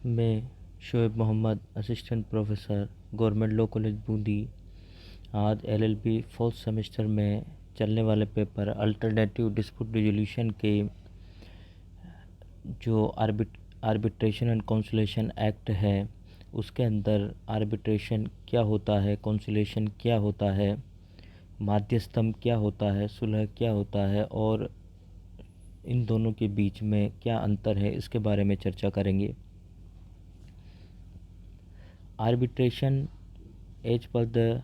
मैं Shoaib Mohammad, assistant professor, government law college Bundi, आज LLB fourth semester में चलने वाले पेपर अल्टरनेटिव डिस्प्यूट रिजोल्यूशन के जो आर्बिट्रेशन एंड कॉन्सुलेशन एक्ट है उसके अंदर आर्बिट्रेशन क्या होता है, कॉन्सुलेशन क्या होता है, माध्यस्थम क्या होता है, सुलह क्या होता है और इन दोनों के बीच में क्या अंतर है, इसके बारे में चर्चा करेंगे। Arbitration as per the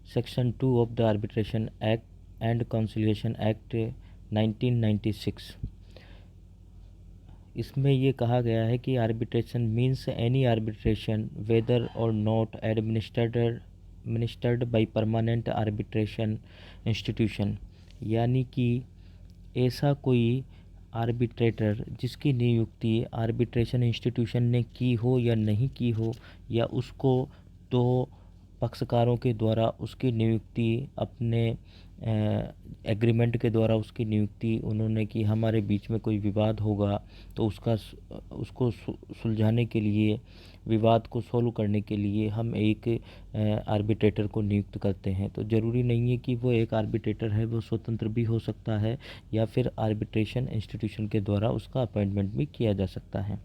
Section 2 of the Arbitration Act and Conciliation Act 1996, इसमें ये कहा गया है कि arbitration means any arbitration whether or not administered by permanent arbitration institution, यानी कि ऐसा कोई आर्बिट्रेटर जिसकी नियुक्ति आर्बिट्रेशन इंस्टीट्यूशन ने की हो या नहीं की हो, या उसको दो पक्षकारों के द्वारा उसकी नियुक्ति अपने एग्रीमेंट के द्वारा उसकी नियुक्ति उन्होंने की, हमारे बीच में कोई विवाद होगा तो उसको सुलझाने के लिए, विवाद को सॉल्व करने के लिए हम एक आर्बिट्रेटर को नियुक्त करते हैं। तो ज़रूरी नहीं है कि वो एक आर्बिट्रेटर है, वो स्वतंत्र भी हो सकता है या फिर आर्बिट्रेशन इंस्टीट्यूशन के द्वारा उसका अपॉइंटमेंट भी किया जा सकता है।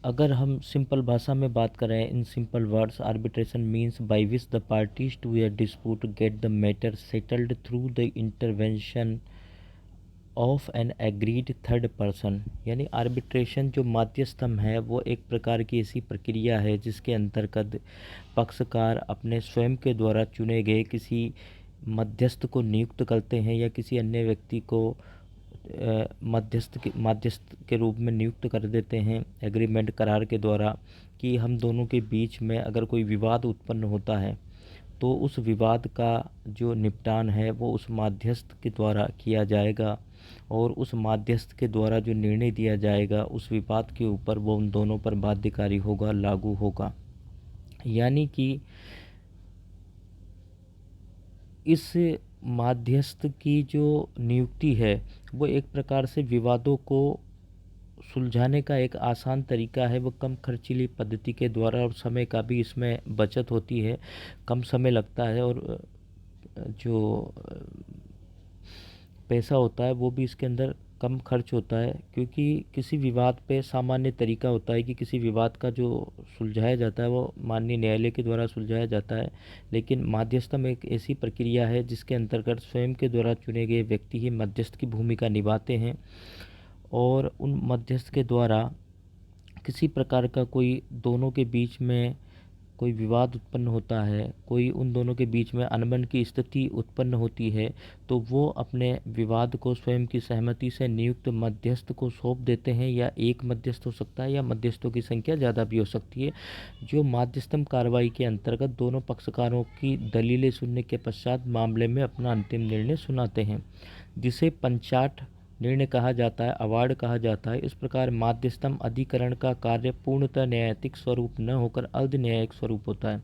अगर हम सिंपल भाषा में बात करें, in simple words, arbitration means by which the parties to a dispute get the matter settled through the intervention of an agreed third person, यानी आर्बिट्रेशन जो माध्यस्थम है वो एक प्रकार की ऐसी प्रक्रिया है जिसके अंतर्गत पक्षकार अपने स्वयं के द्वारा चुने गए किसी मध्यस्थ को नियुक्त करते हैं या किसी अन्य व्यक्ति को मध्यस्थ के रूप में नियुक्त कर देते हैं एग्रीमेंट करार के द्वारा कि हम दोनों के बीच में अगर कोई विवाद उत्पन्न होता है तो उस विवाद का जो निपटान है वो उस मध्यस्थ के द्वारा किया जाएगा और उस मध्यस्थ के द्वारा जो निर्णय दिया जाएगा उस विवाद के ऊपर वो उन दोनों पर बाध्यकारी होगा, लागू होगा। यानी कि इस मध्यस्थ की जो नियुक्ति है वो एक प्रकार से विवादों को सुलझाने का एक आसान तरीका है। वो कम खर्चीली पद्धति के द्वारा, और समय का भी इसमें बचत होती है, कम समय लगता है और जो पैसा होता है वो भी इसके अंदर कम खर्च होता है, क्योंकि किसी विवाद पे सामान्य तरीका होता है कि किसी विवाद का जो सुलझाया जाता है वो माननीय न्यायालय के द्वारा सुलझाया जाता है। लेकिन मध्यस्थम एक ऐसी प्रक्रिया है जिसके अंतर्गत स्वयं के द्वारा चुने गए व्यक्ति ही मध्यस्थ की भूमिका निभाते हैं और उन मध्यस्थ के द्वारा किसी प्रकार का कोई दोनों के बीच में कोई विवाद उत्पन्न होता है, कोई उन दोनों के बीच में अनबन की स्थिति उत्पन्न होती है, तो वो अपने विवाद को स्वयं की सहमति से नियुक्त मध्यस्थ को सौंप देते हैं, या एक मध्यस्थ हो सकता है या मध्यस्थों की संख्या ज़्यादा भी हो सकती है, जो मध्यस्थम कार्रवाई के अंतर्गत दोनों पक्षकारों की दलीलें सुनने के पश्चात मामले में अपना अंतिम निर्णय सुनाते हैं, जिसे पंचाट निर्णय कहा जाता है, अवार्ड कहा जाता है। इस प्रकार मध्यस्थम अधिकरण का कार्य पूर्णतः न्यायिक स्वरूप न होकर अर्ध न्यायिक स्वरूप होता है।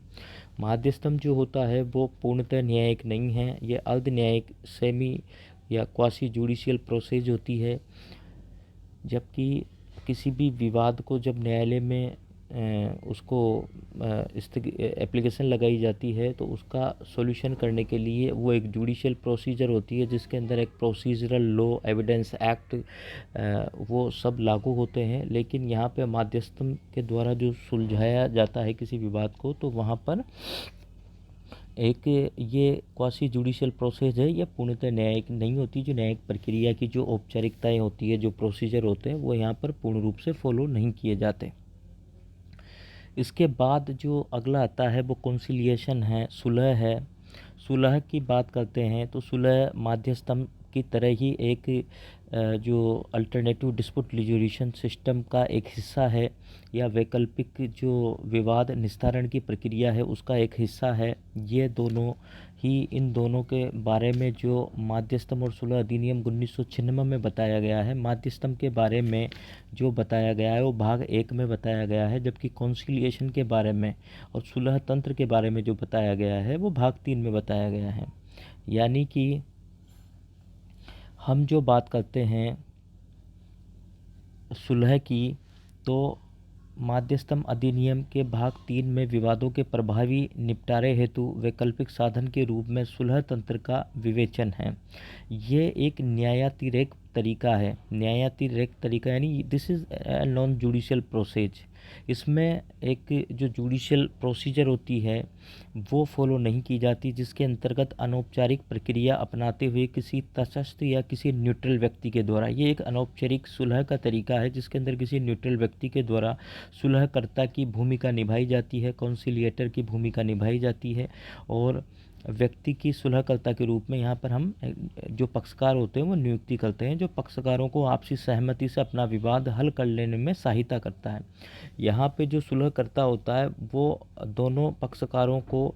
मध्यस्थम जो होता है वो पूर्णतः न्यायिक नहीं है, ये अर्ध न्यायिक सेमी या क्वासी जुडिशियल प्रोसेस होती है। जबकि किसी भी विवाद को जब न्यायालय में उसको एप्लीकेशन लगाई जाती है तो उसका सॉल्यूशन करने के लिए वो एक जुडिशियल प्रोसीजर होती है जिसके अंदर एक प्रोसीजरल लॉ, एविडेंस एक्ट, वो सब लागू होते हैं। लेकिन यहाँ पे मध्यस्थम के द्वारा जो सुलझाया जाता है किसी विवाद को, तो वहाँ पर एक ये क्वासी जुडिशियल प्रोसेस है, ये पूर्णतः न्यायिक नहीं होती। जो न्यायिक प्रक्रिया की जो औपचारिकताएं होती है, जो प्रोसीजर होते हैं, वो यहाँ पर पूर्ण रूप से फॉलो नहीं किए जाते। इसके बाद जो अगला आता है वो कॉन्सिलिएशन है, सुलह है। सुलह की बात करते हैं तो सुलह मध्यस्थम की तरह ही एक जो अल्टरनेटिव डिस्प्यूट रिजोल्यूशन सिस्टम का एक हिस्सा है, या वैकल्पिक जो विवाद निस्तारण की प्रक्रिया है उसका एक हिस्सा है। ये दोनों ही, इन दोनों के बारे में जो मध्यस्थम और सुलह अधिनियम 1996 में बताया गया है, मध्यस्थम के बारे में जो बताया गया है वो भाग 1 में बताया गया है, जबकि कॉन्सिलिएशन के बारे में और सुलह तंत्र के बारे में जो बताया गया है वो भाग 3 में बताया गया है। यानी कि हम जो बात करते हैं सुलह की, तो माध्यस्थम अधिनियम के भाग 3 में विवादों के प्रभावी निपटारे हेतु वैकल्पिक साधन के रूप में सुलह तंत्र का विवेचन है। ये एक न्यायातिरेक तरीका है। न्यायातिरेक तरीका यानी this is non judicial process. इसमें एक जो जुडिशियल प्रोसीजर होती है वो फॉलो नहीं की जाती, जिसके अंतर्गत अनौपचारिक प्रक्रिया अपनाते हुए किसी तटस्थ या किसी न्यूट्रल व्यक्ति के द्वारा, ये एक अनौपचारिक सुलह का तरीका है जिसके अंदर किसी न्यूट्रल व्यक्ति के द्वारा सुलहकर्ता की भूमिका निभाई जाती है, कॉन्सिलिएटर की भूमिका निभाई जाती है, और व्यक्ति की सुलहकर्ता के रूप में यहाँ पर हम जो पक्षकार होते हैं वो नियुक्ति करते हैं, जो पक्षकारों को आपसी सहमति से अपना विवाद हल कर लेने में सहायता करता है। यहाँ पे जो सुलहकर्ता होता है वो दोनों पक्षकारों को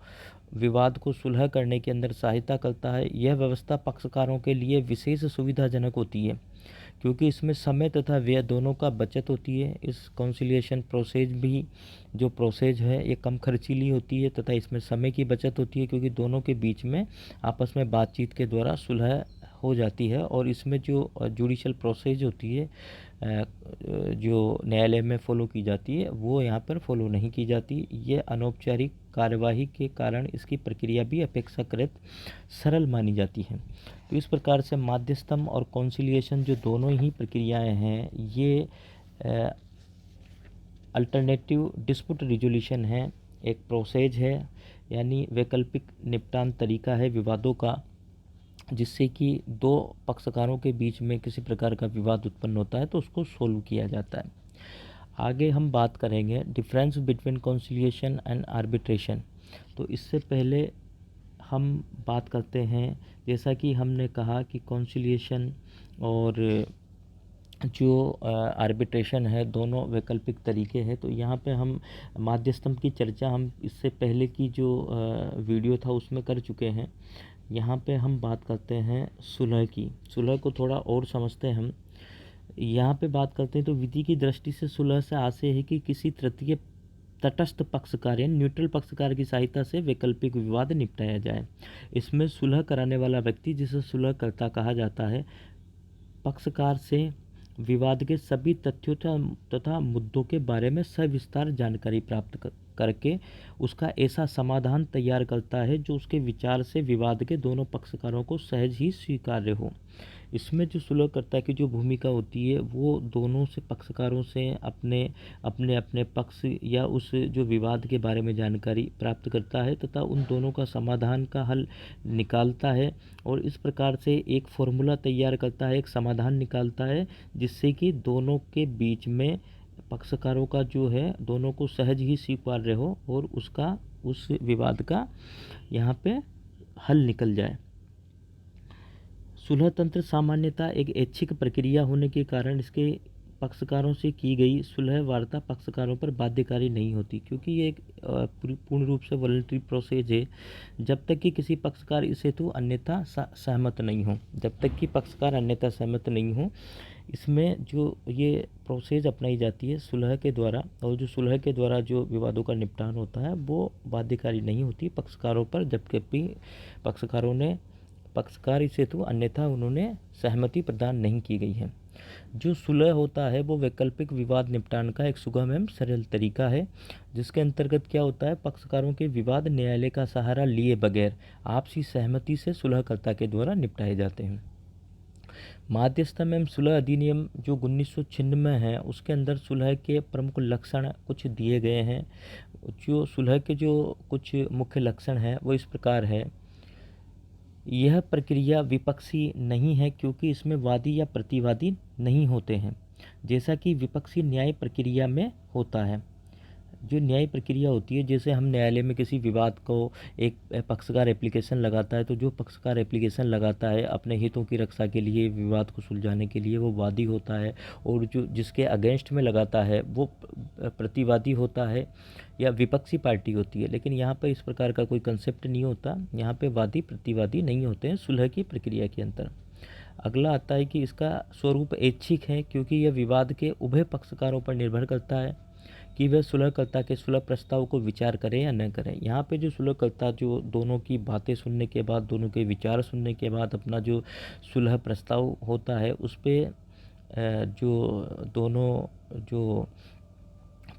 विवाद को सुलह करने के अंदर सहायता करता है। यह व्यवस्था पक्षकारों के लिए विशेष सुविधाजनक होती है क्योंकि इसमें समय तथा व्यय दोनों का बचत होती है। इस कॉन्सिलिएशन प्रोसेस भी जो प्रोसेस है ये कम खर्चीली होती है तथा इसमें समय की बचत होती है क्योंकि दोनों के बीच में आपस में बातचीत के द्वारा सुलह हो जाती है। और इसमें जो जुडिशियल प्रोसेस होती है जो न्यायालय में फॉलो की जाती है वो यहाँ पर फॉलो नहीं की जाती। ये अनौपचारिक कार्यवाही के कारण इसकी प्रक्रिया भी अपेक्षाकृत सरल मानी जाती है। तो इस प्रकार से माध्यस्थम और कॉन्सिलिएशन जो दोनों ही प्रक्रियाएं हैं ये अल्टरनेटिव डिस्प्यूट रिजोल्यूशन है, एक प्रोसेज है यानी वैकल्पिक निपटान तरीका है विवादों का, जिससे कि दो पक्षकारों के बीच में किसी प्रकार का विवाद उत्पन्न होता है तो उसको सोल्व किया जाता है। आगे हम बात करेंगे difference between conciliation and arbitration. तो इससे पहले हम बात करते हैं, जैसा कि हमने कहा कि कॉन्सिलिएशन और जो आर्बिट्रेशन है दोनों वैकल्पिक तरीके हैं। तो यहाँ पे हम माध्यस्थम की चर्चा हम इससे पहले की जो वीडियो था उसमें कर चुके हैं। यहाँ पे हम बात करते हैं सुलह की। सुलह को थोड़ा और समझते हैं हम। यहाँ पे बात करते हैं तो विधि की दृष्टि से सुलह से आशय है कि किसी तृतीय तटस्थ पक्षकार या न्यूट्रल पक्षकार की सहायता से वैकल्पिक विवाद निपटाया जाए। इसमें सुलह कराने वाला व्यक्ति जिसे सुलहकर्ता कहा जाता है पक्षकार से विवाद के सभी तथ्यों तथा मुद्दों के बारे में सविस्तार जानकारी प्राप्त करके उसका ऐसा समाधान तैयार करता है जो उसके विचार से विवाद के दोनों पक्षकारों को सहज ही स्वीकार्य हो। इसमें जो सुलहकर्ता की जो भूमिका होती है वो दोनों से पक्षकारों से अपने अपने अपने पक्ष या उस जो विवाद के बारे में जानकारी प्राप्त करता है तथा उन दोनों का समाधान का हल निकालता है और इस प्रकार से एक फॉर्मूला तैयार करता है, एक समाधान निकालता है जिससे कि दोनों के बीच में पक्षकारों का जो है दोनों को सहज ही स्वीकार्य हो और उसका उस विवाद का यहाँ पे हल निकल जाए। सुलह तंत्र सामान्यतः एक ऐच्छिक प्रक्रिया होने के कारण इसके पक्षकारों से की गई सुलह वार्ता पक्षकारों पर बाध्यकारी नहीं होती क्योंकि ये एक पूर्ण रूप से वॉलंटरी प्रोसेस है जब तक कि किसी पक्षकार इस हेतु अन्यथा सहमत नहीं हो। जब तक कि पक्षकार अन्यथा सहमत नहीं हो इसमें जो ये प्रोसेस अपनाई जाती है सुलह के द्वारा, और जो सुलह के द्वारा जो विवादों का निपटान होता है वो बाध्यकारी नहीं होती पक्षकारों पर, जबकि पक्षकार इस हेतु अन्यथा उन्होंने सहमति प्रदान नहीं की गई है। जो सुलह होता है वो वैकल्पिक विवाद निपटान का एक सुगम एवं सरल तरीका है जिसके अंतर्गत क्या होता है पक्षकारों के विवाद न्यायालय का सहारा लिए बगैर आपसी सहमति से सुलहकर्ता के द्वारा निपटाए जाते हैं। माध्यस्थम एवं सुलह अधिनियम जो 1996 में है उसके अंदर सुलह के प्रमुख लक्षण कुछ दिए गए हैं। जो सुलह के जो कुछ मुख्य लक्षण हैं वो इस प्रकार है। यह प्रक्रिया विपक्षी नहीं है क्योंकि इसमें वादी या प्रतिवादी नहीं होते हैं जैसा कि विपक्षी न्याय प्रक्रिया में होता है। जो न्याय प्रक्रिया होती है जैसे हम न्यायालय में किसी विवाद को एक पक्षकार एप्लीकेशन लगाता है तो जो पक्षकार एप्लीकेशन लगाता है अपने हितों की रक्षा के लिए विवाद को सुलझाने के लिए वो वादी होता है और जो जिसके अगेंस्ट में लगाता है वो प्रतिवादी होता है या विपक्षी पार्टी होती है। लेकिन यहाँ पर इस प्रकार का कोई कंसेप्ट नहीं होता, यहाँ पे वादी प्रतिवादी नहीं होते हैं सुलह की प्रक्रिया के अंदर। अगला आता है कि इसका स्वरूप ऐच्छिक है क्योंकि यह विवाद के उभय पक्षकारों पर निर्भर करता है कि वह सुलहकर्ता के सुलह प्रस्ताव को विचार करें या न करें। यहाँ पे जो सुलहकर्ता जो दोनों की बातें सुनने के बाद दोनों के विचार सुनने के बाद अपना जो सुलह प्रस्ताव होता है उस पर जो दोनों जो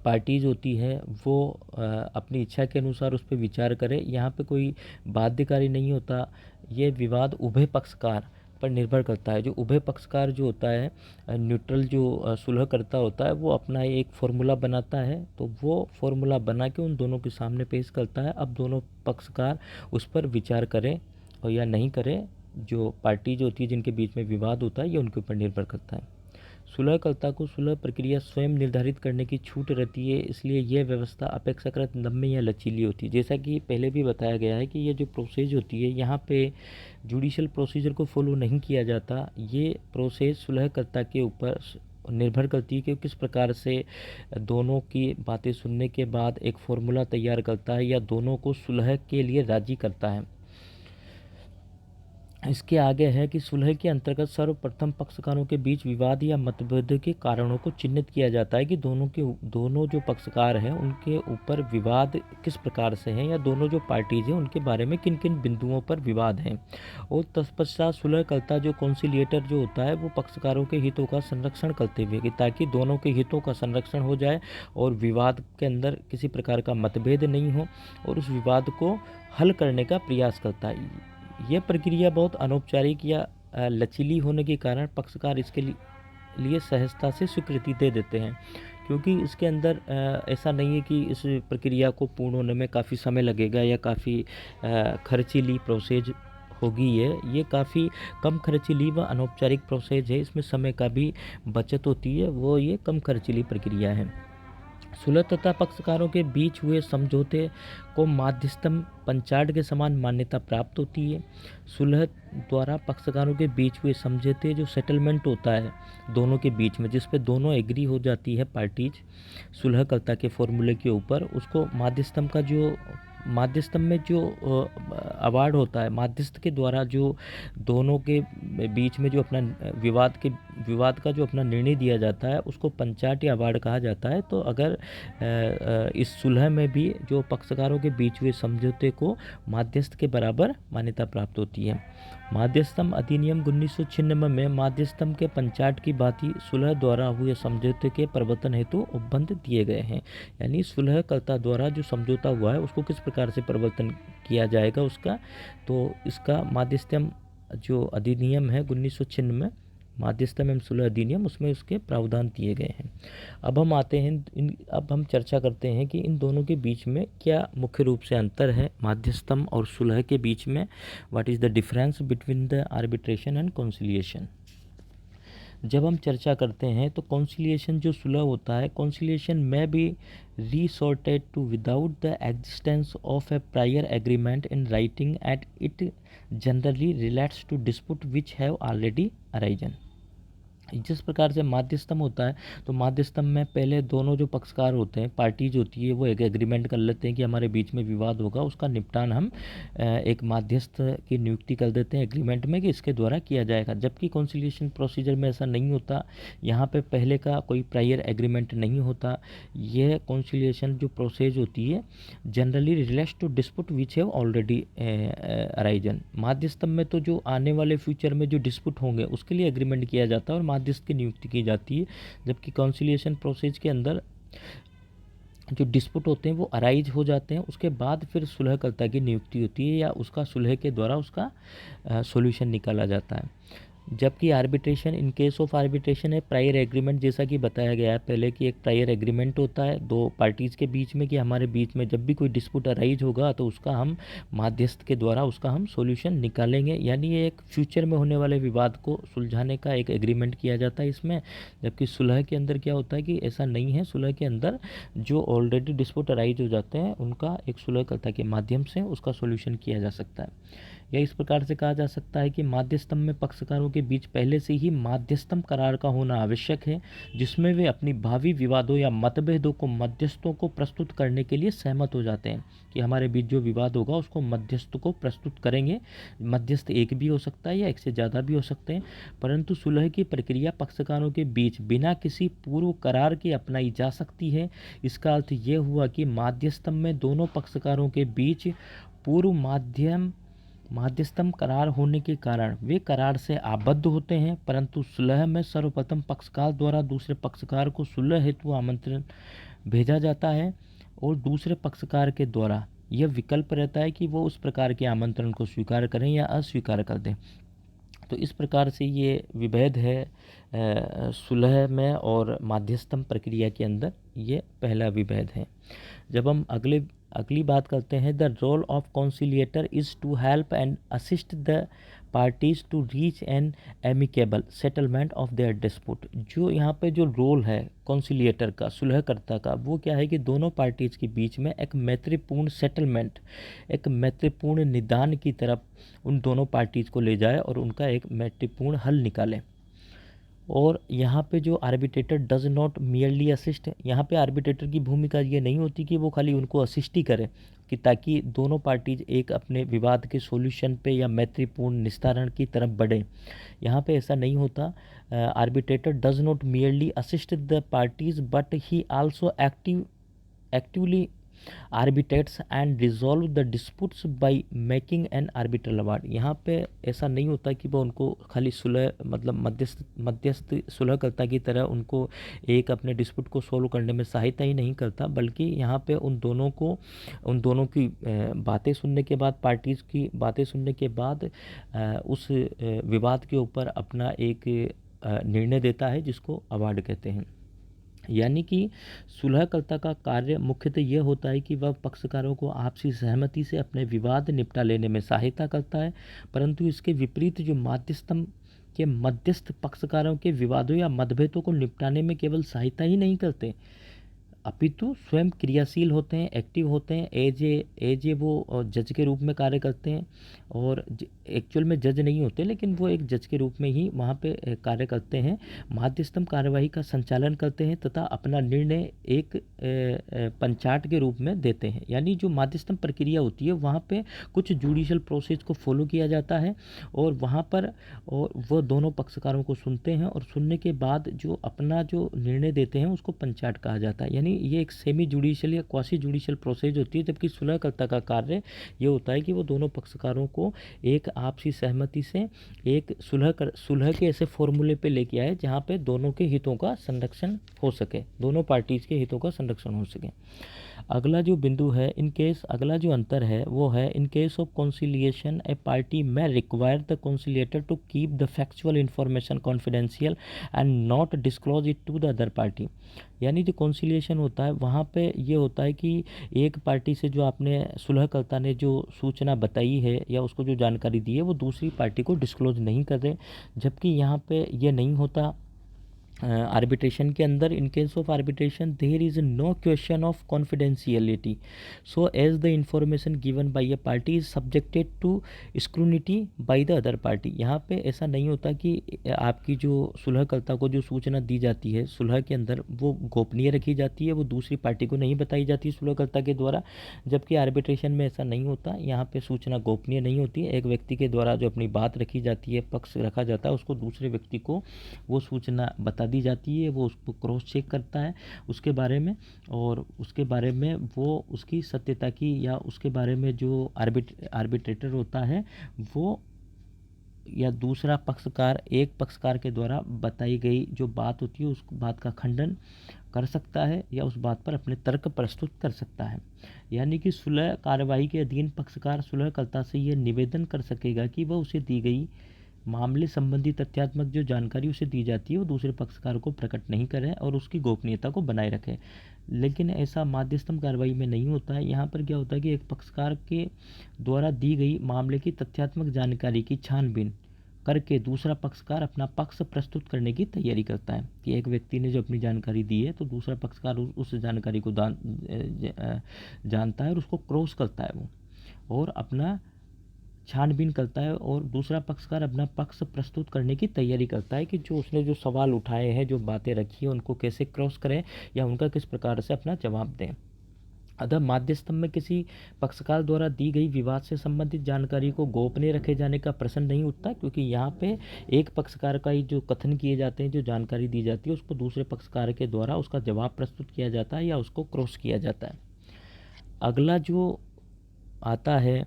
पार्टीज होती है वो अपनी इच्छा के अनुसार उस पर विचार करे। यहाँ पे कोई बाध्यकारी नहीं होता। ये विवाद उभय पक्षकार पर निर्भर करता है। जो उभय पक्षकार जो होता है, न्यूट्रल जो सुलहकर्ता होता है, वो अपना एक फार्मूला बनाता है। तो वो फार्मूला बना के उन दोनों के सामने पेश करता है। अब दोनों पक्षकार उस पर विचार करें और या नहीं करें, जो पार्टी जो होती है जिनके बीच में विवाद होता है, ये उनके ऊपर निर्भर करता है। सुलहकर्ता को सुलह प्रक्रिया स्वयं निर्धारित करने की छूट रहती है, इसलिए यह व्यवस्था अपेक्षाकृत नम्य या लचीली होती है। जैसा कि पहले भी बताया गया है कि ये जो प्रोसेस होती है, यहाँ पे जुडिशल प्रोसीजर को फॉलो नहीं किया जाता। ये प्रोसेस सुलहकर्ता के ऊपर निर्भर करती है कि किस प्रकार से दोनों की बातें सुनने के बाद एक फार्मूला तैयार करता है या दोनों को सुलह के लिए राजी करता है। इसके आगे है कि सुलह के अंतर्गत सर्वप्रथम पक्षकारों के बीच विवाद या मतभेद के कारणों को चिन्हित किया जाता है कि दोनों जो पक्षकार हैं उनके ऊपर विवाद किस प्रकार से हैं, या दोनों जो पार्टीज हैं उनके बारे में किन किन बिंदुओं पर विवाद हैं। और तत्पश्चात सुलहकर्ता जो कॉन्सिलिएटर जो होता है वो पक्षकारों के हितों का संरक्षण करते हुए, कि ताकि दोनों के हितों का संरक्षण हो जाए और विवाद के अंदर किसी प्रकार का मतभेद नहीं हो, और उस विवाद को हल करने का प्रयास करता है। यह प्रक्रिया बहुत अनौपचारिक या लचीली होने के कारण पक्षकार इसके लिए सहजता से स्वीकृति दे देते हैं, क्योंकि इसके अंदर ऐसा नहीं है कि इस प्रक्रिया को पूर्ण होने में काफ़ी समय लगेगा या काफ़ी खर्चीली प्रोसेस होगी। ये काफ़ी कम खर्चीली व अनौपचारिक प्रोसेस है। इसमें समय का भी बचत होती है, वो ये कम खर्चीली प्रक्रिया है। सुलह तथा पक्षकारों के बीच हुए समझौते को माध्यस्थम पंचाट के समान मान्यता प्राप्त होती है। सुलह द्वारा पक्षकारों के बीच हुए समझौते जो सेटलमेंट होता है दोनों के बीच में, जिस पे दोनों एग्री हो जाती है पार्टीज सुलहकर्ता के फॉर्मूले के ऊपर, उसको माध्यस्थम में जो अवार्ड होता है, माध्यस्थ के द्वारा जो दोनों के बीच में जो अपना विवाद का जो अपना निर्णय दिया जाता है, उसको पंचाट या अवार्ड कहा जाता है। तो अगर इस सुलह में भी जो पक्षकारों के बीच हुए समझौते को माध्यस्थ के बराबर मान्यता प्राप्त होती है। माध्यस्थम अधिनियम 1996 में माध्यस्थम के पंचाट की भांति सुलह द्वारा हुए समझौते के प्रवर्तन हेतु उपबंध दिए गए हैं। यानी सुलहकर्ता द्वारा जो समझौता हुआ है उसको किस प्रकार से प्रवर्तन किया जाएगा उसका, तो इसका माध्यस्थम जो अधिनियम है 1996 माध्यस्थम एवं सुलह अधिनियम, उसमें उसके प्रावधान दिए गए हैं। अब हम आते हैं अब हम चर्चा करते हैं कि इन दोनों के बीच में क्या मुख्य रूप से अंतर है माध्यस्थम और सुलह के बीच में। What is the difference between the arbitration and conciliation. जब हम चर्चा करते हैं तो कॉन्सिलिएशन जो सुलह होता है, conciliation may be resorted to without the existence of a prior agreement in writing at it generally relates to dispute which have already arisen. जिस प्रकार से माध्यस्थम होता है, तो माध्यस्थम में पहले दोनों जो पक्षकार होते हैं, पार्टीज होती है, वो एक एग्रीमेंट कर लेते हैं कि हमारे बीच में विवाद होगा, उसका निपटान हम एक माध्यस्थ की नियुक्ति कर देते हैं एग्रीमेंट में कि इसके द्वारा किया जाएगा। जबकि कॉन्सिलिएशन प्रोसीजर में ऐसा नहीं होता, यहाँ पे पहले का कोई प्रायर एग्रीमेंट नहीं होता। यह कॉन्सिलिएशन जो प्रोसेस होती है generally relates to dispute which have already arisen. माध्यस्थम में तो जो आने वाले फ्यूचर में जो डिस्प्यूट होंगे उसके लिए एग्रीमेंट किया जाता है और माध्यस्थ की नियुक्ति की जाती है। जबकि कॉन्सिलिएशन प्रोसेस के अंदर जो डिस्प्यूट होते हैं वो अराइज हो जाते हैं, उसके बाद फिर सुलहकर्ता की नियुक्ति होती है या उसका सुलह के द्वारा उसका सॉल्यूशन निकाला जाता है। जबकि arbitration, in case of arbitration है प्रायर एग्रीमेंट, जैसा कि बताया गया है पहले कि एक प्रायर एग्रीमेंट होता है दो पार्टीज़ के बीच में कि हमारे बीच में जब भी कोई डिस्प्यूट अराइज होगा तो उसका हम माध्यस्थ के द्वारा उसका हम सॉल्यूशन निकालेंगे। यानी ये एक फ्यूचर में होने वाले विवाद को सुलझाने का एक एग्रीमेंट किया जाता है इसमें। जबकि सुलह के अंदर क्या होता है कि ऐसा नहीं है, सुलह के अंदर जो ऑलरेडी डिस्प्यूट अराइज हो जाते हैं उनका एक सुलहकर्ता के माध्यम से उसका सॉल्यूशन किया जा सकता है। या इस प्रकार से कहा जा सकता है कि माध्यस्थम में पक्षकारों के बीच पहले से ही माध्यस्थम करार का होना आवश्यक है, जिसमें वे अपनी भावी विवादों या मतभेदों को मध्यस्थों को प्रस्तुत करने के लिए सहमत हो जाते हैं कि हमारे बीच जो विवाद होगा उसको मध्यस्थ को प्रस्तुत करेंगे। मध्यस्थ एक भी हो सकता है या एक से ज़्यादा भी हो सकते हैं, परंतु सुलह की प्रक्रिया पक्षकारों के बीच बिना किसी पूर्व करार के अपनाई जा सकती है। इसका अर्थ यह हुआ कि माध्यस्थम में दोनों पक्षकारों के बीच पूर्व माध्यस्थम करार होने के कारण वे करार से आबद्ध होते हैं, परंतु सुलह में सर्वप्रथम पक्षकार द्वारा दूसरे पक्षकार को सुलह हेतु आमंत्रण भेजा जाता है और दूसरे पक्षकार के द्वारा यह विकल्प रहता है कि वो उस प्रकार के आमंत्रण को स्वीकार करें या अस्वीकार कर दें। तो इस प्रकार से ये विभेद है सुलह में और माध्यस्थम प्रक्रिया के अंदर, ये पहला विभेद है। जब हम अगली बात करते हैं, the role of conciliator is to help and assist the parties to reach an amicable settlement of their dispute. जो यहाँ पे जो रोल है कॉन्सिलिएटर का, सुलहकर्ता का, वो क्या है कि दोनों पार्टीज के बीच में एक मैत्रीपूर्ण सेटलमेंट, एक मैत्रीपूर्ण निदान की तरफ उन दोनों पार्टीज को ले जाए और उनका एक मैत्रीपूर्ण हल निकाले। और यहाँ पे जो arbitrator does not merely assist, यहाँ पे आर्बिट्रेटर की भूमिका ये नहीं होती कि वो खाली उनको असिस्ट ही करे, कि ताकि दोनों पार्टीज एक अपने विवाद के सॉल्यूशन पे या मैत्रीपूर्ण निस्तारण की तरफ बढ़े। यहाँ पे ऐसा नहीं होता। Arbitrator does not merely assist the parties but he also actively arbitrates and resolves the disputes by making an arbitral award. यहाँ पे ऐसा नहीं होता कि वो उनको खाली सुलह मतलब मध्यस्थ सुलहकर्ता की तरह उनको एक अपने डिस्प्यूट को सोल्व करने में सहायता ही नहीं करता, बल्कि यहाँ पे उन दोनों की बातें सुनने के बाद, पार्टीज़ की बातें सुनने के बाद उस विवाद के ऊपर अपना एक निर्णय देता है, जिसको अवार्ड कहते हैं। यानी कि सुलहकर्ता का कार्य मुख्यतः यह होता है कि वह पक्षकारों को आपसी सहमति से अपने विवाद निपटा लेने में सहायता करता है, परंतु इसके विपरीत जो मध्यस्थ पक्षकारों के विवादों या मतभेदों को निपटाने में केवल सहायता ही नहीं करते, अपितु स्वयं क्रियाशील होते हैं, एक्टिव होते हैं। एज ए वो जज के रूप में कार्य करते हैं, और एक्चुअल में जज नहीं होते, लेकिन वो एक जज के रूप में ही वहाँ पे कार्य करते हैं। माध्यस्थम कार्यवाही का संचालन करते हैं तथा अपना निर्णय एक पंचाट के रूप में देते हैं। यानी जो माध्यस्थम प्रक्रिया होती है, वहाँ पे कुछ जुडिशल प्रोसेस को फॉलो किया जाता है, और वहाँ पर और वो दोनों पक्षकारों को सुनते हैं, और सुनने के बाद जो अपना जो निर्णय देते हैं उसको पंचाट कहा जाता है। यानी ये एक सेमी जुडिशियल या क्वासी जुडिशियल प्रोसेस होती है। जबकि सुलहकर्ता का कार्य ये होता है कि वो दोनों पक्षकारों को एक आपसी सहमति से एक सुलह के ऐसे फॉर्मूले पे लेके आए जहाँ पे दोनों के हितों का संरक्षण हो सके, दोनों पार्टीज के हितों का संरक्षण हो सके। अगला जो बिंदु है, अगला जो अंतर है वो है, in case of conciliation a party may require the conciliator to keep the factual information confidential and not disclose it to the other party. यानी जो कॉन्सिलिएशन होता है, वहाँ पे ये होता है कि एक पार्टी से जो आपने सुलहकर्ता ने जो सूचना बताई है या उसको जो जानकारी दी है, वो दूसरी पार्टी को डिस्क्लोज नहीं कर रहे। जबकि यहाँ पे ये नहीं होता आर्बिट्रेशन के अंदर। In case of arbitration there is no question of confidentiality, so as the information given by a party is subjected to scrutiny by the other party. यहाँ पे ऐसा नहीं होता कि आपकी जो सुलहकर्ता को जो सूचना दी जाती है सुलह के अंदर, वो गोपनीय रखी जाती है, वो दूसरी पार्टी को नहीं बताई जाती सुलहकर्ता के द्वारा। जबकि आर्बिट्रेशन में ऐसा नहीं होता, यहाँ पे सूचना गोपनीय नहीं होती। एक व्यक्ति के द्वारा जो अपनी बात रखी जाती है, पक्ष रखा जाता है, उसको दूसरे व्यक्ति को वो सूचना बता दी जाती है, वो उसको क्रॉस चेक करता है उसके बारे में, और उसके बारे में वो उसकी सत्यता की या उसके बारे में जो आर्बिट्रेटर होता है वो या दूसरा पक्षकार, एक पक्षकार के द्वारा बताई गई जो बात होती है उस बात का खंडन कर सकता है या उस बात पर अपने तर्क प्रस्तुत कर सकता है। यानी कि सुलह कार्यवाही के अधीन पक्षकार सुलहकर्ता से यह निवेदन कर सकेगा कि वह उसे दी गई मामले संबंधी तथ्यात्मक जो जानकारी उसे दी जाती है वो दूसरे पक्षकार को प्रकट नहीं करें और उसकी गोपनीयता को बनाए रखें। लेकिन ऐसा माध्यस्थम कार्रवाई में नहीं होता है। यहाँ पर क्या होता है कि एक पक्षकार के द्वारा दी गई मामले की तथ्यात्मक जानकारी की छानबीन करके दूसरा पक्षकार अपना पक्ष प्रस्तुत करने की तैयारी करता है। कि एक व्यक्ति ने जो अपनी जानकारी दी है तो दूसरा पक्षकार उस जानकारी को जानता है और उसको क्रॉस करता है वो, और अपना छानबीन करता है, और दूसरा पक्षकार अपना पक्ष प्रस्तुत करने की तैयारी करता है कि जो उसने जो सवाल उठाए हैं, जो बातें रखी हैं, उनको कैसे क्रॉस करें या उनका किस प्रकार से अपना जवाब दें। अतः माध्यस्थम में किसी पक्षकार द्वारा दी गई विवाद से संबंधित जानकारी को गोपनीय रखे जाने का प्रश्न नहीं उठता, क्योंकि यहाँ पे एक पक्षकार का ही जो कथन किए जाते हैं, जो जानकारी दी जाती है, उसको दूसरे पक्षकार के द्वारा उसका जवाब प्रस्तुत किया जाता है या उसको क्रॉस किया जाता है। अगला जो आता है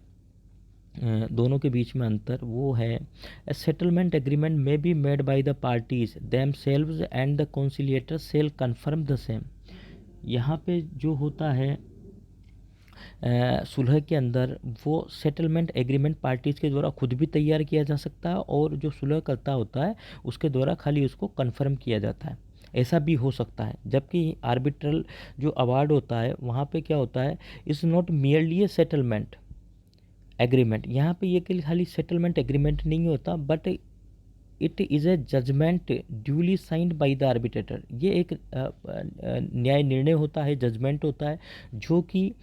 दोनों के बीच में अंतर, वो है a settlement agreement may be made by the parties themselves and the conciliator shall confirm the same. यहाँ पे जो होता है सुलह के अंदर, वो सेटलमेंट एग्रीमेंट पार्टीज़ के द्वारा खुद भी तैयार किया जा सकता है और जो सुलह करता होता है उसके द्वारा खाली उसको कन्फर्म किया जाता है। ऐसा भी हो सकता है। जबकि आर्बिट्रल जो अवार्ड होता है वहाँ पे क्या होता है, is not merely a settlement agreement. यहाँ पे ये कि खाली सेटलमेंट एग्रीमेंट नहीं होता, but it is a judgement duly signed by the arbitrator. ये एक न्याय निर्णय होता है, जजमेंट होता है, जो कि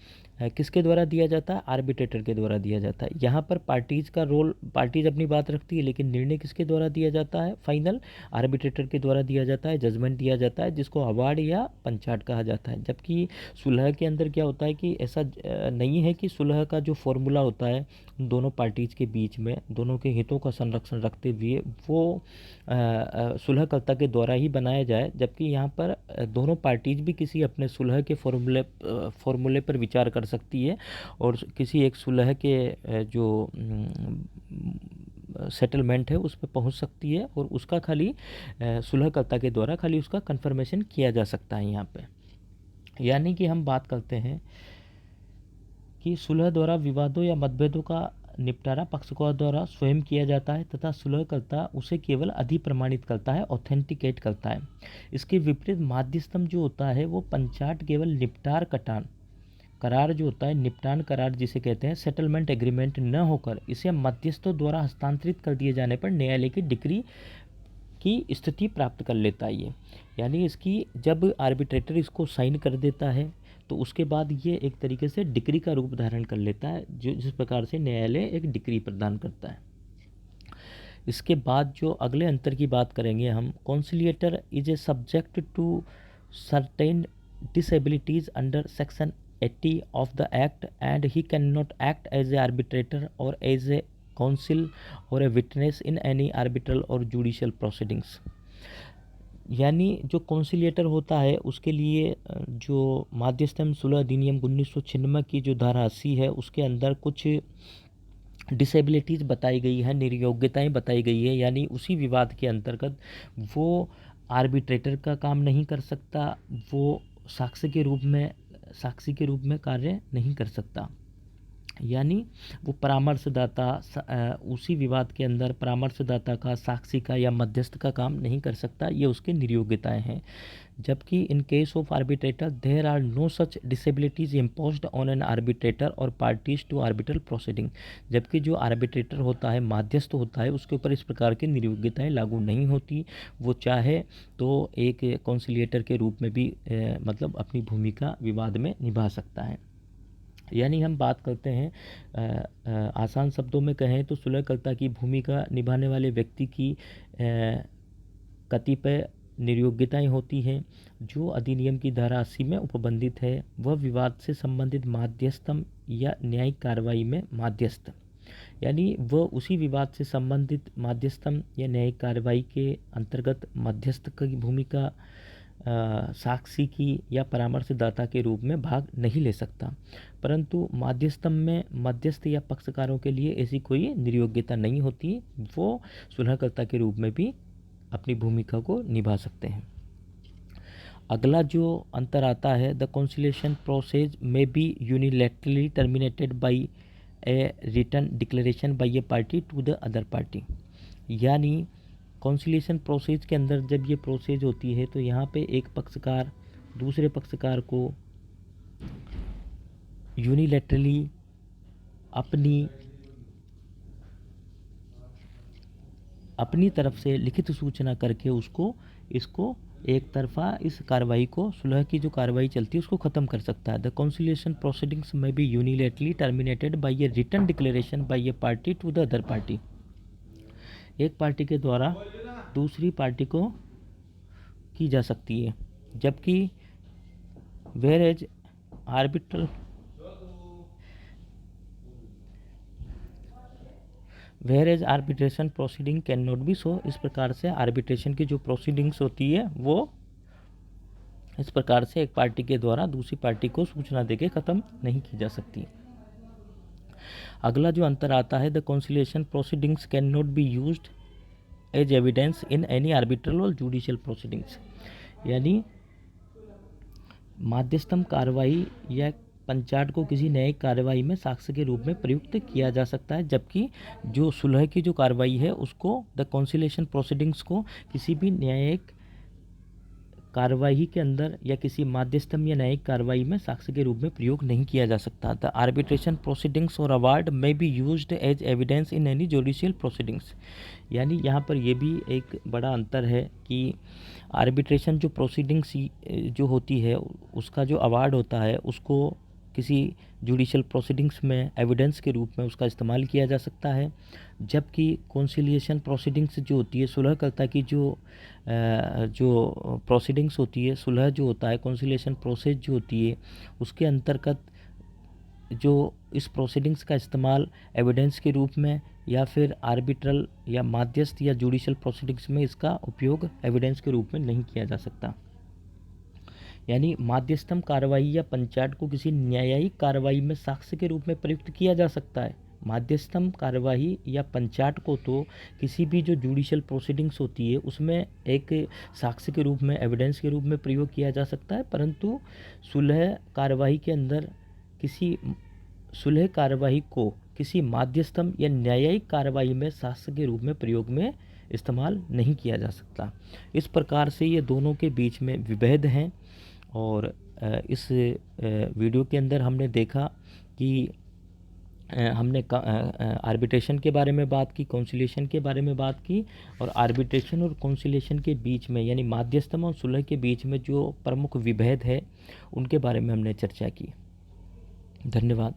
किसके द्वारा दिया जाता है, आर्बिट्रेटर के द्वारा दिया जाता है। यहाँ पर पार्टीज़ का रोल, पार्टीज़ अपनी बात रखती है, लेकिन निर्णय किसके द्वारा दिया जाता है, फाइनल आर्बिट्रेटर के द्वारा दिया जाता है, जजमेंट दिया जाता है, जिसको अवार्ड या पंचाट कहा जाता है। जबकि सुलह के अंदर क्या होता है कि ऐसा नहीं है कि सुलह का जो फॉर्मूला होता है दोनों पार्टीज़ के बीच में, दोनों के हितों का संरक्षण रखते हुए वो सुलहकर्ता के द्वारा ही बनाया जाए। जबकि यहाँ पर दोनों पार्टीज़ भी किसी अपने सुलह के फॉर्मूले पर विचार कर सकती है और किसी एक सुलह के जो सेटलमेंट है उस पर पहुँच सकती है और उसका खाली सुलहकर्ता के द्वारा खाली उसका कन्फर्मेशन किया जा सकता है यहाँ पे। यानी कि हम बात करते हैं कि सुलह द्वारा विवादों या मतभेदों का निपटारा पक्षकारों द्वारा स्वयं किया जाता है तथा सुलहकर्ता उसे केवल अधिप्रमाणित करता है, ऑथेंटिकेट करता है। इसके विपरीत माध्यस्थम जो होता है वो पंचाट केवल निपटार कटान करार जो होता है, निपटान करार जिसे कहते हैं, सेटलमेंट एग्रीमेंट न होकर इसे मध्यस्थों द्वारा हस्तांतरित कर दिए जाने पर न्यायालय की डिक्री की स्थिति प्राप्त कर लेता है ये। यानी इसकी जब आर्बिट्रेटर इसको साइन कर देता है तो उसके बाद ये एक तरीके से डिक्री का रूप धारण कर लेता है, जो जिस प्रकार से न्यायालय एक डिक्री प्रदान करता है। इसके बाद जो अगले अंतर की बात करेंगे हम, conciliator is a subject to certain disabilities under section 80 of the act and he cannot act as a arbitrator or as a counsel or a witness in any arbitral or judicial proceedings। यानी जो conciliator होता है उसके लिए जो माध्यस्थम सुलह अधिनियम 1996 की जो धारा 80 है उसके अंदर कुछ डिसेबिलिटीज़ बताई गई है, निर्योग्यताएं बताई गई है। यानी उसी विवाद के अंतर्गत वो आर्बिट्रेटर का काम नहीं कर सकता, वो साक्षी के रूप में कार्य नहीं कर सकता। यानी वो परामर्शदाता उसी विवाद के अंदर परामर्शदाता का, साक्षी का या मध्यस्थ का काम नहीं कर सकता। ये उसके निर्योग्यताएं हैं। जबकि in case of arbitrator there are no such disabilities imposed on an arbitrator और पार्टीज टू आर्बिट्रल प्रोसीडिंग। जबकि जो आर्बिट्रेटर होता है, माध्यस्थ होता है, उसके ऊपर इस प्रकार की निर्योग्यताएं लागू नहीं होती। वो चाहे तो एक कॉन्सिलिएटर के रूप में भी मतलब अपनी भूमिका विवाद में निभा सकता है। यानी हम बात करते हैं आसान शब्दों में कहें तो सुलहकर्ता की भूमिका निभाने वाले व्यक्ति की कतिपय निर्योग्यताएं होती हैं। जो अधिनियम की धारा 80 में उपबंधित है वह विवाद से संबंधित माध्यस्थम या न्यायिक कार्रवाई में माध्यस्थ, यानी वह उसी विवाद से संबंधित माध्यस्थम या न्यायिक कार्रवाई के अंतर्गत मध्यस्थ की भूमिका, साक्षी की या परामर्शदाता के रूप में भाग नहीं ले सकता। परंतु माध्यस्थम में मध्यस्थ या पक्षकारों के लिए ऐसी कोई निर्योग्यता नहीं होती, वो सुलहकर्ता के रूप में भी अपनी भूमिका को निभा सकते हैं। अगला जो अंतर आता है, the conciliation process may be unilaterally terminated by a written declaration by a party to the other party. यानी कॉन्सिलिएशन प्रोसेस के अंदर जब ये प्रोसेस होती है तो यहाँ पे एक पक्षकार दूसरे पक्षकार को यूनिलैटरली अपनी तरफ से लिखित सूचना करके इसको एक तरफा इस कार्रवाई को, सुलह की जो कार्रवाई चलती है उसको ख़त्म कर सकता है। The conciliation proceedings may be unilaterally terminated by a written declaration by a party to the other party. एक पार्टी के द्वारा दूसरी पार्टी को की जा सकती है। जबकि whereas arbitration proceeding can not be so. इस प्रकार से आर्बिट्रेशन की जो प्रोसीडिंग्स होती है वो इस प्रकार से एक पार्टी के द्वारा दूसरी पार्टी को सूचना देके ख़त्म नहीं की जा सकती। अगला जो अंतर आता है, the conciliation proceedings can not be used as evidence in any arbitral और जुडिशियल प्रोसीडिंग्स। यानी माध्यस्थम कार्रवाई या पंचाट को किसी न्यायिक कार्रवाई में साक्ष्य के रूप में प्रयुक्त किया जा सकता है, जबकि जो सुलह की जो कार्रवाई है उसको, द कॉन्सिलिएशन प्रोसीडिंग्स को, किसी भी न्यायिक कार्रवाई के अंदर या किसी माध्यस्थम या न्यायिक कार्रवाई में साक्ष्य के रूप में प्रयोग नहीं किया जा सकता। द आर्बिट्रेशन प्रोसीडिंग्स और award may be used as evidence in any judicial proceedings. यानी यहाँ पर यह भी एक बड़ा अंतर है कि आर्बिट्रेशन जो प्रोसीडिंग्स जो होती है उसका जो अवार्ड होता है उसको किसी जुडिशियल प्रोसीडिंग्स में एविडेंस के रूप में उसका इस्तेमाल किया जा सकता है, जबकि कॉन्सिलिएशन प्रोसीडिंग्स जो होती है, सुलहकर्ता की जो प्रोसीडिंग्स होती है, सुलह जो होता है, कॉन्सिलिएशन प्रोसेस जो होती है, उसके अंतर्गत जो इस प्रोसीडिंग्स का इस्तेमाल एविडेंस के रूप में या फिर आर्बिट्रल या माध्यस्थ या जुडिशियल प्रोसीडिंग्स में इसका उपयोग एविडेंस के रूप में नहीं किया जा सकता। यानी माध्यस्थम कार्रवाई या पंचाट को किसी न्यायिक कार्रवाई में साक्ष्य के रूप में प्रयुक्त किया जा सकता है। माध्यस्थम कार्रवाई या पंचाट को तो किसी भी जो जुडिशियल प्रोसीडिंग्स होती है उसमें एक साक्ष्य के रूप में, एविडेंस के रूप में प्रयोग किया जा सकता है, परंतु सुलह कार्रवाई के अंदर किसी सुलह कार्रवाई को किसी माध्यस्थम या न्यायिक कार्रवाई में साक्ष्य के रूप में प्रयोग में इस्तेमाल नहीं किया जा सकता। इस प्रकार से ये दोनों के बीच में विभेद हैं। और इस वीडियो के अंदर हमने देखा कि हमने आर्बिट्रेशन के बारे में बात की, कॉन्सिलिएशन के बारे में बात की, और आर्बिट्रेशन और कॉन्सिलिएशन के बीच में यानी माध्यस्थम और सुलह के बीच में जो प्रमुख विभेद है उनके बारे में हमने चर्चा की। धन्यवाद।